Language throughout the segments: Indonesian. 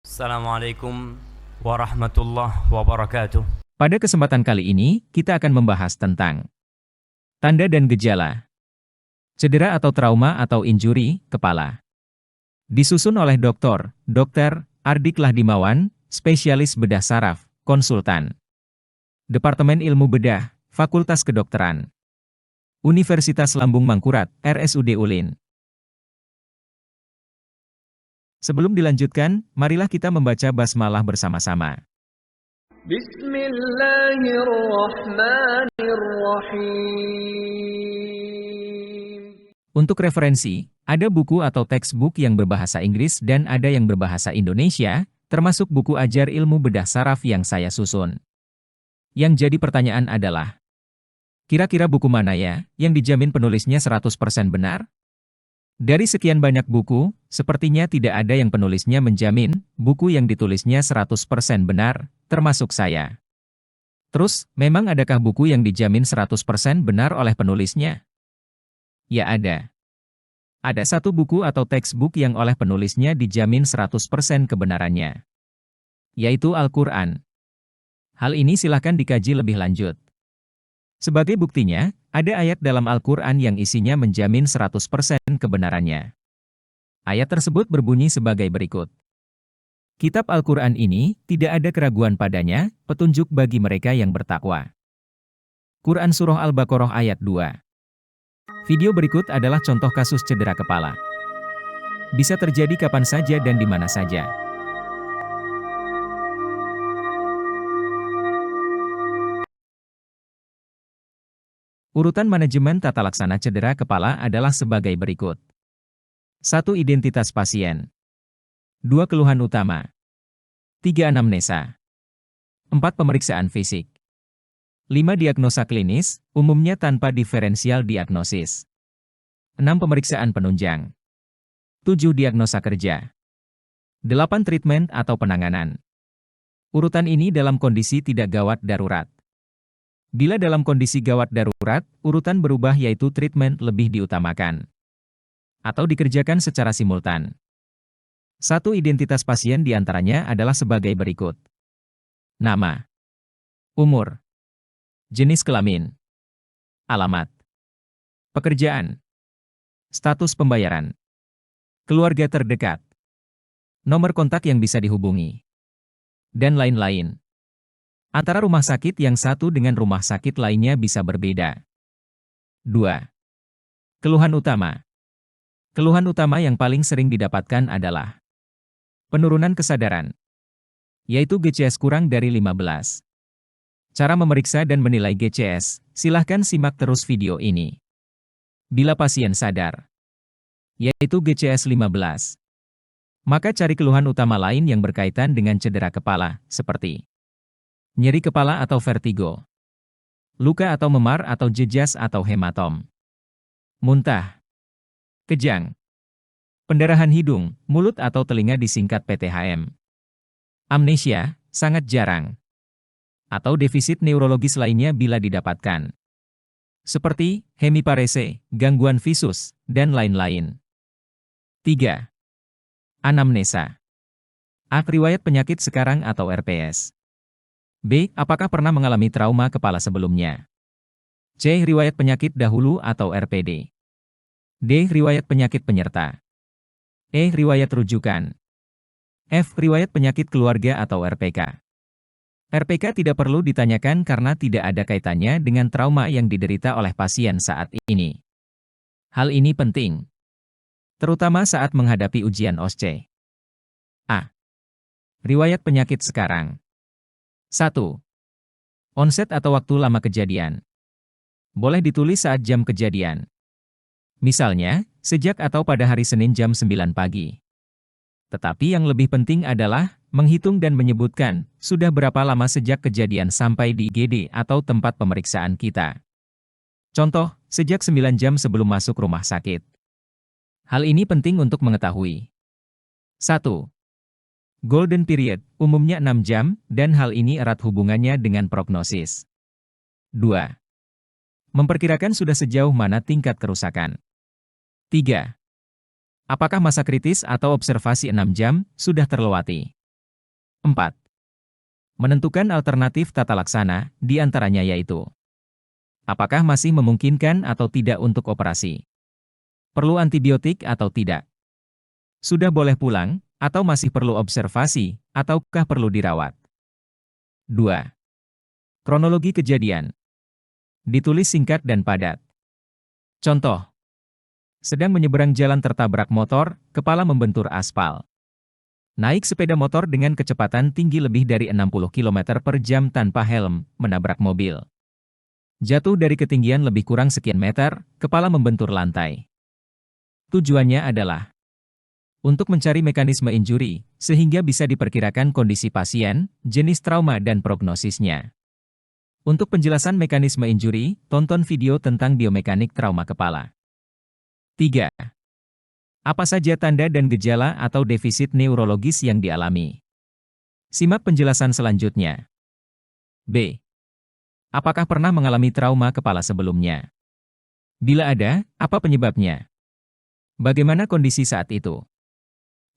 Assalamualaikum warahmatullahi wabarakatuh. Pada kesempatan kali ini, kita akan membahas tentang tanda dan gejala cedera atau trauma atau injuri kepala. Disusun oleh Dr. Ardik Lahdimawan, spesialis bedah saraf, konsultan. Departemen Ilmu Bedah, Fakultas Kedokteran. Universitas Lambung Mangkurat, RSUD Ulin. Sebelum dilanjutkan, marilah kita membaca basmalah bersama-sama. Bismillahirrahmanirrahim. Untuk referensi, ada buku atau textbook yang berbahasa Inggris dan ada yang berbahasa Indonesia, termasuk buku ajar ilmu bedah saraf yang saya susun. Yang jadi pertanyaan adalah, kira-kira buku mana ya yang dijamin penulisnya 100% benar? Dari sekian banyak buku, sepertinya tidak ada yang penulisnya menjamin buku yang ditulisnya 100% benar, termasuk saya. Terus, memang adakah buku yang dijamin 100% benar oleh penulisnya? Ya ada. Ada satu buku atau textbook yang oleh penulisnya dijamin 100% kebenarannya, yaitu Al-Quran. Hal ini silahkan dikaji lebih lanjut. Sebagai buktinya, ada ayat dalam Al-Quran yang isinya menjamin 100% kebenarannya. Ayat tersebut berbunyi sebagai berikut. Kitab Al-Quran ini tidak ada keraguan padanya, petunjuk bagi mereka yang bertakwa. Quran Surah Al-Baqarah ayat 2. Video berikut adalah contoh kasus cedera kepala. Bisa terjadi kapan saja dan di mana saja. Urutan manajemen tata laksana cedera kepala adalah sebagai berikut. 1. Identitas pasien. 2. Keluhan utama. 3. Anamnesa. 4. Pemeriksaan fisik. 5. Diagnosa klinis, umumnya tanpa diferensial diagnosis. 6. Pemeriksaan penunjang. 7. Diagnosa kerja. 8. Treatment atau penanganan. Urutan ini dalam kondisi tidak gawat darurat. Bila dalam kondisi gawat darurat, urutan berubah yaitu treatment lebih diutamakan. Atau dikerjakan secara simultan. 1. Identitas pasien diantaranya adalah sebagai berikut. Nama. Umur. Jenis kelamin. Alamat. Pekerjaan. Status pembayaran. Keluarga terdekat. Nomor kontak yang bisa dihubungi. Dan lain-lain. Antara rumah sakit yang satu dengan rumah sakit lainnya bisa berbeda. 2. Keluhan utama. Keluhan utama yang paling sering didapatkan adalah penurunan kesadaran, yaitu GCS kurang dari 15. Cara memeriksa dan menilai GCS, silahkan simak terus video ini. Bila pasien sadar, yaitu GCS 15, maka cari keluhan utama lain yang berkaitan dengan cedera kepala, seperti nyeri kepala atau vertigo, luka atau memar atau jejas atau hematom, muntah, kejang, pendarahan hidung, mulut atau telinga disingkat PTHM, amnesia, sangat jarang, atau defisit neurologis lainnya bila didapatkan, seperti hemiparese, gangguan visus, dan lain-lain. 3. Anamnesa. A. Riwayat penyakit sekarang atau RPS. B. Apakah pernah mengalami trauma kepala sebelumnya? C. Riwayat penyakit dahulu atau RPD. D. Riwayat penyakit penyerta. E. Riwayat rujukan. F. Riwayat penyakit keluarga atau RPK. RPK tidak perlu ditanyakan karena tidak ada kaitannya dengan trauma yang diderita oleh pasien saat ini. Hal ini penting, terutama saat menghadapi ujian OSCE. A. Riwayat penyakit sekarang. 1. Onset atau waktu lama kejadian. Boleh ditulis saat jam kejadian. Misalnya, sejak atau pada hari Senin jam 9 pagi. Tetapi yang lebih penting adalah menghitung dan menyebutkan sudah berapa lama sejak kejadian sampai di IGD atau tempat pemeriksaan kita. Contoh, sejak 9 jam sebelum masuk rumah sakit. Hal ini penting untuk mengetahui. 1. Golden period, umumnya 6 jam, dan hal ini erat hubungannya dengan prognosis. 2. Memperkirakan sudah sejauh mana tingkat kerusakan. 3. Apakah masa kritis atau observasi 6 jam sudah terlewati? 4. Menentukan alternatif tata laksana, di antaranya yaitu apakah masih memungkinkan atau tidak untuk operasi? Perlu antibiotik atau tidak? Sudah boleh pulang, atau masih perlu observasi, ataukah perlu dirawat? 2. Kronologi kejadian. Ditulis singkat dan padat. Contoh. Sedang menyeberang jalan tertabrak motor, kepala membentur aspal. Naik sepeda motor dengan kecepatan tinggi lebih dari 60 km per jam tanpa helm, menabrak mobil. Jatuh dari ketinggian lebih kurang sekian meter, kepala membentur lantai. Tujuannya adalah untuk mencari mekanisme injuri, sehingga bisa diperkirakan kondisi pasien, jenis trauma dan prognosisnya. Untuk penjelasan mekanisme injuri, tonton video tentang biomekanik trauma kepala. 3. Apa saja tanda dan gejala atau defisit neurologis yang dialami? Simak penjelasan selanjutnya. B. Apakah pernah mengalami trauma kepala sebelumnya? Bila ada, apa penyebabnya? Bagaimana kondisi saat itu?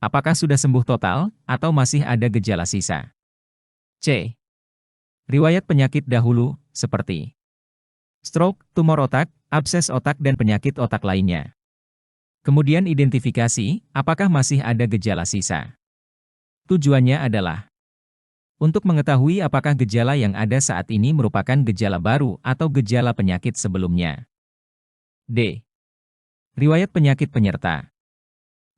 Apakah sudah sembuh total, atau masih ada gejala sisa? C. Riwayat penyakit dahulu, seperti stroke, tumor otak, abses otak dan penyakit otak lainnya. Kemudian identifikasi, apakah masih ada gejala sisa. Tujuannya adalah untuk mengetahui apakah gejala yang ada saat ini merupakan gejala baru atau gejala penyakit sebelumnya. D. Riwayat penyakit penyerta,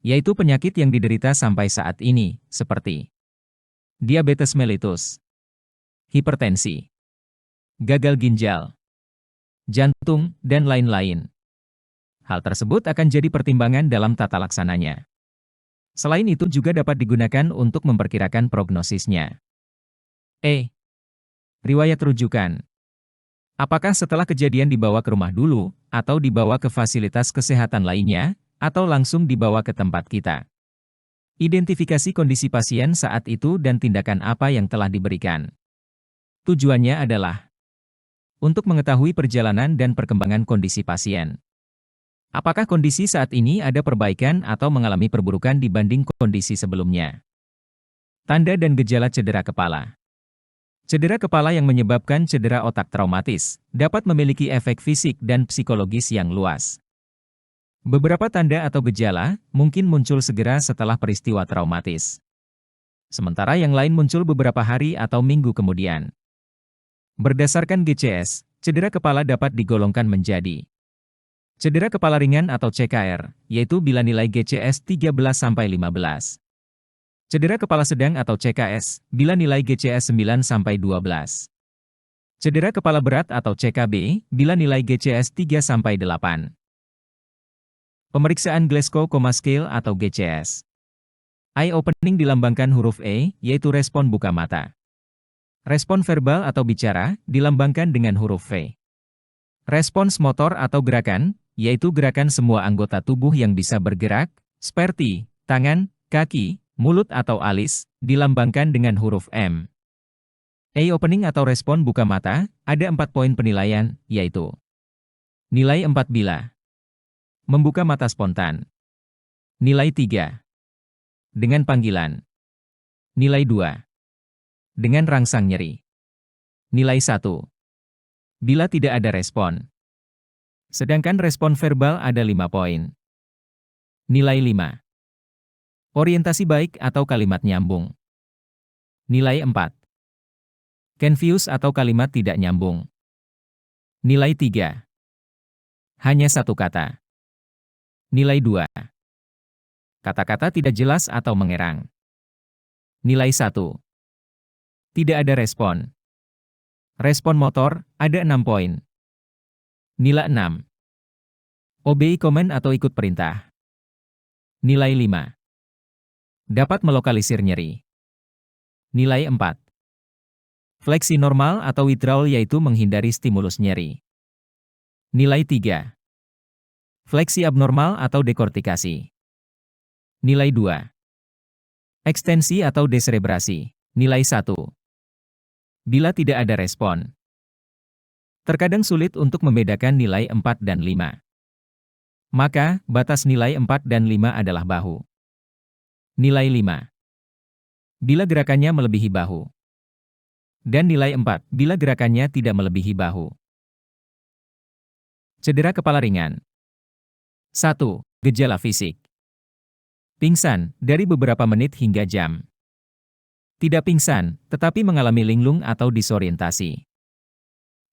yaitu penyakit yang diderita sampai saat ini, seperti diabetes mellitus, hipertensi, gagal ginjal, jantung, dan lain-lain. Hal tersebut akan jadi pertimbangan dalam tata laksananya. Selain itu juga dapat digunakan untuk memperkirakan prognosisnya. E. Riwayat rujukan. Apakah setelah kejadian dibawa ke rumah dulu, atau dibawa ke fasilitas kesehatan lainnya, atau langsung dibawa ke tempat kita? Identifikasi kondisi pasien saat itu dan tindakan apa yang telah diberikan. Tujuannya adalah untuk mengetahui perjalanan dan perkembangan kondisi pasien. Apakah kondisi saat ini ada perbaikan atau mengalami perburukan dibanding kondisi sebelumnya? Tanda dan gejala cedera kepala. Cedera kepala yang menyebabkan cedera otak traumatis dapat memiliki efek fisik dan psikologis yang luas. Beberapa tanda atau gejala mungkin muncul segera setelah peristiwa traumatis. Sementara yang lain muncul beberapa hari atau minggu kemudian. Berdasarkan GCS, cedera kepala dapat digolongkan menjadi cedera kepala ringan atau CKR, yaitu bila nilai GCS 13-15. Cedera kepala sedang atau CKS, bila nilai GCS 9-12. Cedera kepala berat atau CKB, bila nilai GCS 3-8. Pemeriksaan Glasgow Coma Scale atau GCS. Eye opening dilambangkan huruf E, yaitu respon buka mata. Respon verbal atau bicara, dilambangkan dengan huruf V. Respons motor atau gerakan, yaitu gerakan semua anggota tubuh yang bisa bergerak, seperti tangan, kaki, mulut atau alis, dilambangkan dengan huruf M. Eye opening atau respon buka mata, ada 4 poin penilaian, yaitu nilai 4 bila membuka mata spontan. Nilai 3. Dengan panggilan. Nilai 2. Dengan rangsang nyeri. Nilai 1. Bila tidak ada respon. Sedangkan respon verbal ada 5 poin. Nilai 5. Orientasi baik atau kalimat nyambung. Nilai 4. Confuse atau kalimat tidak nyambung. Nilai 3. Hanya satu kata. Nilai 2. Kata-kata tidak jelas atau mengerang. Nilai 1. Tidak ada respon. Respon motor, ada 6 poin. Nilai 6. Obey command atau ikut perintah. Nilai 5. Dapat melokalisir nyeri. Nilai 4. Fleksi normal atau withdrawal yaitu menghindari stimulus nyeri. Nilai 3. Fleksi abnormal atau dekortikasi. Nilai 2. Ekstensi atau deserebrasi. Nilai 1. Bila tidak ada respon. Terkadang sulit untuk membedakan nilai 4 dan 5. Maka, batas nilai 4 dan 5 adalah bahu. Nilai 5. bila gerakannya melebihi bahu. Dan nilai 4, bila gerakannya tidak melebihi bahu. Cedera kepala ringan. 1. Gejala fisik. Pingsan, dari beberapa menit hingga jam. Tidak pingsan, tetapi mengalami linglung atau disorientasi.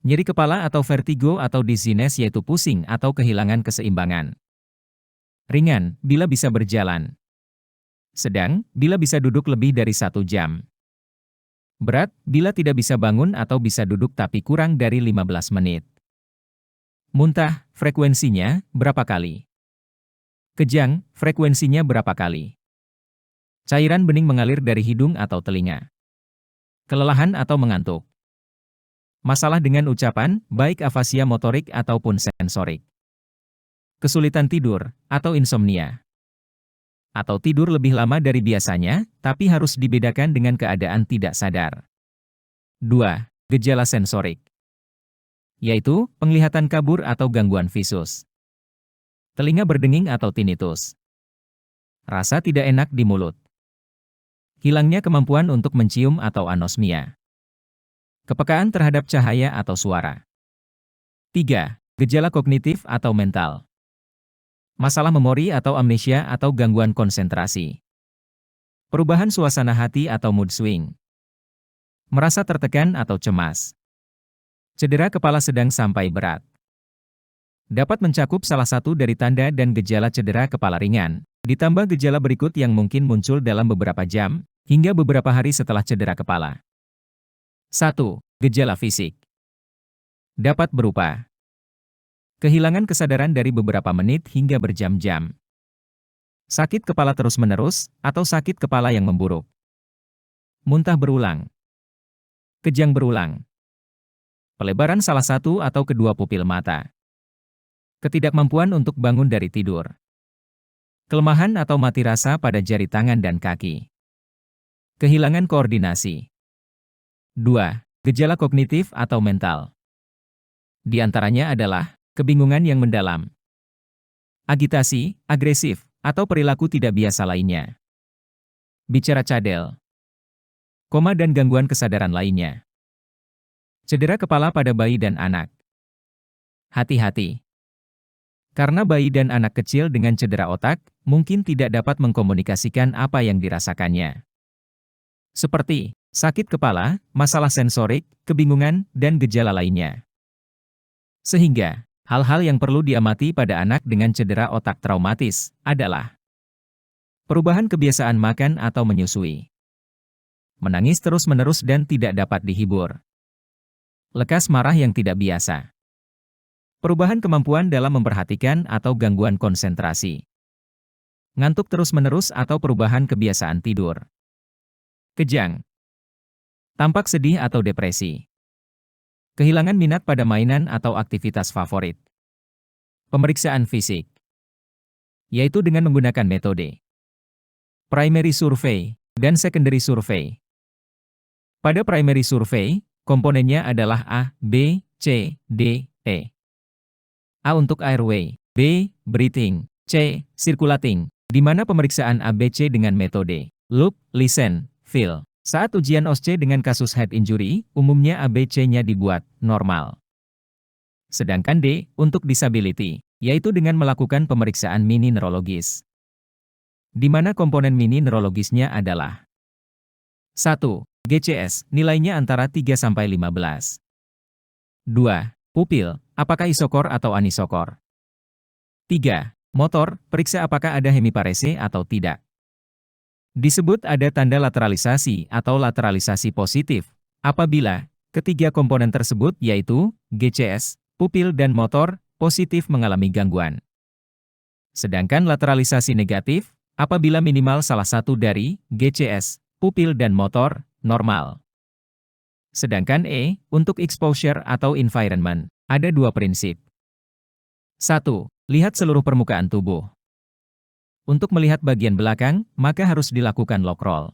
Nyeri kepala atau vertigo atau dizziness yaitu pusing atau kehilangan keseimbangan. Ringan, bila bisa berjalan. Sedang, bila bisa duduk lebih dari 1 jam. Berat, bila tidak bisa bangun atau bisa duduk tapi kurang dari 15 menit. Muntah, frekuensinya, berapa kali? Kejang, frekuensinya berapa kali? Cairan bening mengalir dari hidung atau telinga. Kelelahan atau mengantuk. Masalah dengan ucapan, baik afasia motorik ataupun sensorik. Kesulitan tidur, atau insomnia. Atau tidur lebih lama dari biasanya, tapi harus dibedakan dengan keadaan tidak sadar. 2. Gejala sensorik. Yaitu, penglihatan kabur atau gangguan visus. Telinga berdenging atau tinnitus. Rasa tidak enak di mulut. Hilangnya kemampuan untuk mencium atau anosmia. Kepekaan terhadap cahaya atau suara. 3. Gejala kognitif atau mental. Masalah memori atau amnesia atau gangguan konsentrasi. Perubahan suasana hati atau mood swing. Merasa tertekan atau cemas. Cedera kepala sedang sampai berat. Dapat mencakup salah satu dari tanda dan gejala cedera kepala ringan, ditambah gejala berikut yang mungkin muncul dalam beberapa jam, hingga beberapa hari setelah cedera kepala. 1. Gejala fisik. Dapat berupa kehilangan kesadaran dari beberapa menit hingga berjam-jam. Sakit kepala terus-menerus, atau sakit kepala yang memburuk. Muntah berulang. Kejang berulang. Pelebaran salah satu atau kedua pupil mata. Ketidakmampuan untuk bangun dari tidur. Kelemahan atau mati rasa pada jari tangan dan kaki. Kehilangan koordinasi. 2. Gejala kognitif atau mental. Di antaranya adalah kebingungan yang mendalam, agitasi, agresif, atau perilaku tidak biasa lainnya. Bicara cadel. Koma dan gangguan kesadaran lainnya. Cedera kepala pada bayi dan anak. Hati-hati. Karena bayi dan anak kecil dengan cedera otak, mungkin tidak dapat mengkomunikasikan apa yang dirasakannya. Seperti sakit kepala, masalah sensorik, kebingungan, dan gejala lainnya. Sehingga, hal-hal yang perlu diamati pada anak dengan cedera otak traumatis adalah perubahan kebiasaan makan atau menyusui. Menangis terus-menerus dan tidak dapat dihibur. Lekas marah yang tidak biasa. Perubahan kemampuan dalam memperhatikan atau gangguan konsentrasi. Ngantuk terus-menerus atau perubahan kebiasaan tidur. Kejang. Tampak sedih atau depresi. Kehilangan minat pada mainan atau aktivitas favorit. Pemeriksaan fisik. Yaitu dengan menggunakan metode primary survey dan secondary survey. Pada primary survey, komponennya adalah A, B, C, D, E. A untuk airway, B, breathing, C, circulating, di mana pemeriksaan ABC dengan metode look, listen, feel. Saat ujian OSCE dengan kasus head injury, umumnya ABC-nya dibuat normal. Sedangkan D, untuk disability, yaitu dengan melakukan pemeriksaan mini neurologis. Di mana komponen mini neurologisnya adalah 1. GCS, nilainya antara 3–15. 2. Pupil, apakah isokor atau anisokor? 3. Motor, periksa apakah ada hemiparese atau tidak. Disebut ada tanda lateralisasi atau lateralisasi positif, apabila ketiga komponen tersebut yaitu GCS, pupil dan motor, positif mengalami gangguan. Sedangkan lateralisasi negatif, apabila minimal salah satu dari GCS, pupil dan motor, normal. Sedangkan E, untuk exposure atau environment, ada dua prinsip. 1. Lihat seluruh permukaan tubuh. Untuk melihat bagian belakang, maka harus dilakukan lock roll.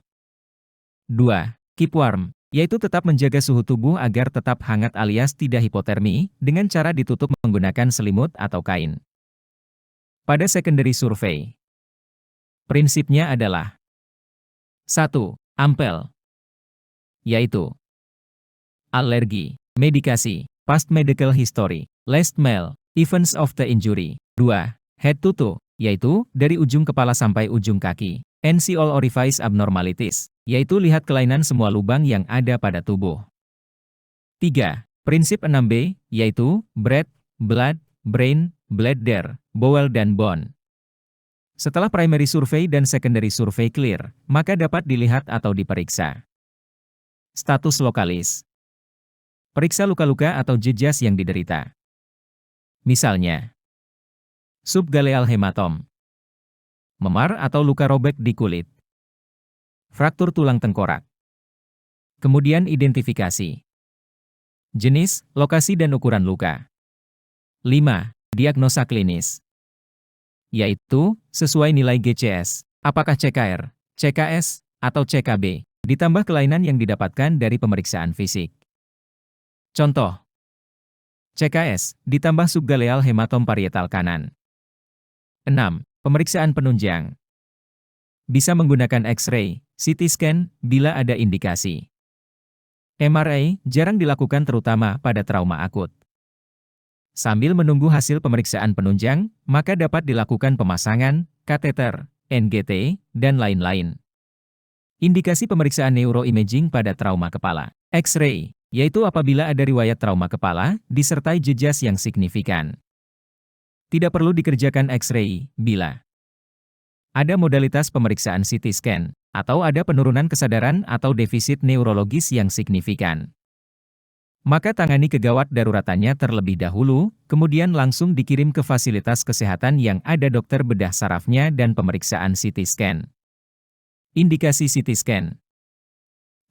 2. Keep warm, yaitu tetap menjaga suhu tubuh agar tetap hangat alias tidak hipotermi, dengan cara ditutup menggunakan selimut atau kain. Pada secondary survey, prinsipnya adalah 1. Ampel, yaitu alergi, medikasi, past medical history, last mile, events of the injury. 2. Head to toe, yaitu dari ujung kepala sampai ujung kaki. And see all orifice abnormalities, yaitu lihat kelainan semua lubang yang ada pada tubuh. 3. Prinsip 6B, yaitu breath, blood, brain, bladder, bowel dan bone. Setelah primary survey dan secondary survey clear, maka dapat dilihat atau diperiksa. Status lokalis. Periksa luka-luka atau jejas yang diderita. Misalnya, subgaleal hematom, memar atau luka robek di kulit, fraktur tulang tengkorak. Kemudian identifikasi jenis, lokasi dan ukuran luka. 5. Diagnosa klinis, yaitu sesuai nilai GCS, apakah CKR, CKS, atau CKB, ditambah kelainan yang didapatkan dari pemeriksaan fisik. Contoh, CKS, ditambah subgaleal hematom parietal kanan. 6. Pemeriksaan penunjang. Bisa menggunakan X-ray, CT scan, bila ada indikasi. MRI, jarang dilakukan terutama pada trauma akut. Sambil menunggu hasil pemeriksaan penunjang, maka dapat dilakukan pemasangan, kateter, NGT, dan lain-lain. Indikasi pemeriksaan neuroimaging pada trauma kepala. X-ray, yaitu apabila ada riwayat trauma kepala, disertai jejas yang signifikan. Tidak perlu dikerjakan X-ray, bila ada modalitas pemeriksaan CT scan, atau ada penurunan kesadaran atau defisit neurologis yang signifikan. Maka tangani kegawat daruratannya terlebih dahulu, kemudian langsung dikirim ke fasilitas kesehatan yang ada dokter bedah sarafnya dan pemeriksaan CT scan. Indikasi CT scan.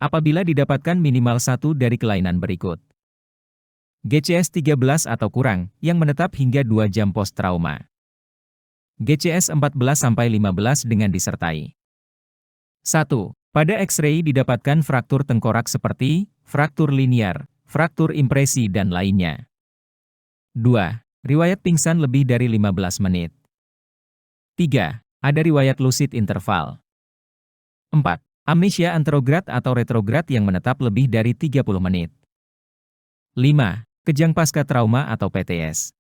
Apabila didapatkan minimal satu dari kelainan berikut. GCS 13 atau kurang, yang menetap hingga 2 jam post-trauma. GCS 14-15 dengan disertai 1. Pada X-ray didapatkan fraktur tengkorak seperti fraktur linear, fraktur impresi dan lainnya. 2. Riwayat pingsan lebih dari 15 menit. 3. Ada riwayat lucid interval. 4. Amnesia anterograd atau retrograd yang menetap lebih dari 30 menit. 5. Kejang pasca trauma atau PTS.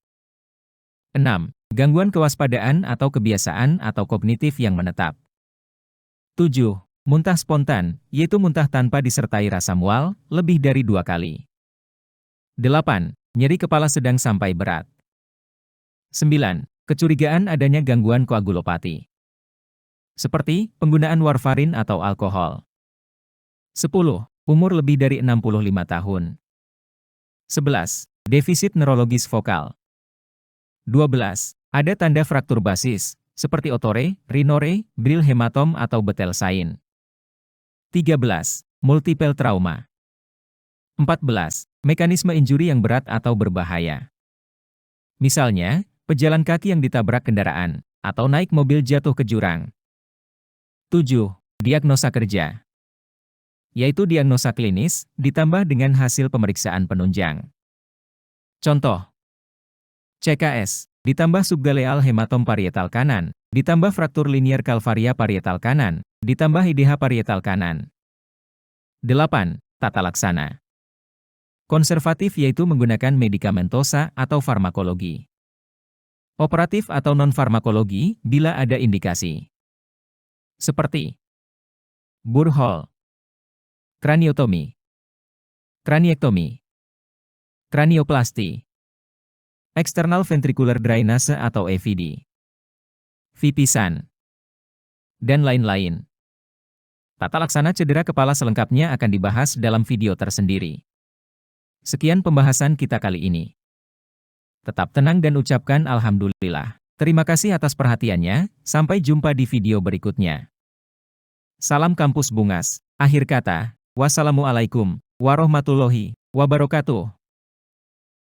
6. Gangguan kewaspadaan atau kebiasaan atau kognitif yang menetap. 7. Muntah spontan, yaitu muntah tanpa disertai rasa mual, lebih dari 2 kali. 8. Nyeri kepala sedang sampai berat. 9. Kecurigaan adanya gangguan koagulopati, seperti penggunaan warfarin atau alkohol. 10. Umur lebih dari 65 tahun. 11. Defisit neurologis vokal. 12. Ada tanda fraktur basis, seperti otore, rhinore, brill hematom atau betel sain. 13. Multiple trauma. 14. Mekanisme injuri yang berat atau berbahaya. Misalnya, pejalan kaki yang ditabrak kendaraan, atau naik mobil jatuh ke jurang. 7. Diagnosa kerja, yaitu diagnosa klinis, ditambah dengan hasil pemeriksaan penunjang. Contoh, CKS, ditambah subgaleal hematom parietal kanan, ditambah fraktur linear calvaria parietal kanan, ditambah IDH parietal kanan. 8. Tata laksana. Konservatif yaitu menggunakan medikamentosa atau farmakologi. Operatif atau non-farmakologi bila ada indikasi. Seperti burhole, kraniotomi, kraniektomi, kranioplasti, external ventricular drainase atau EVD, VP-SAN, dan lain-lain. Tata laksana cedera kepala selengkapnya akan dibahas dalam video tersendiri. Sekian pembahasan kita kali ini. Tetap tenang dan ucapkan alhamdulillah. Terima kasih atas perhatiannya, sampai jumpa di video berikutnya. Salam Kampus Bungas. Akhir kata, wassalamualaikum warahmatullahi wabarakatuh.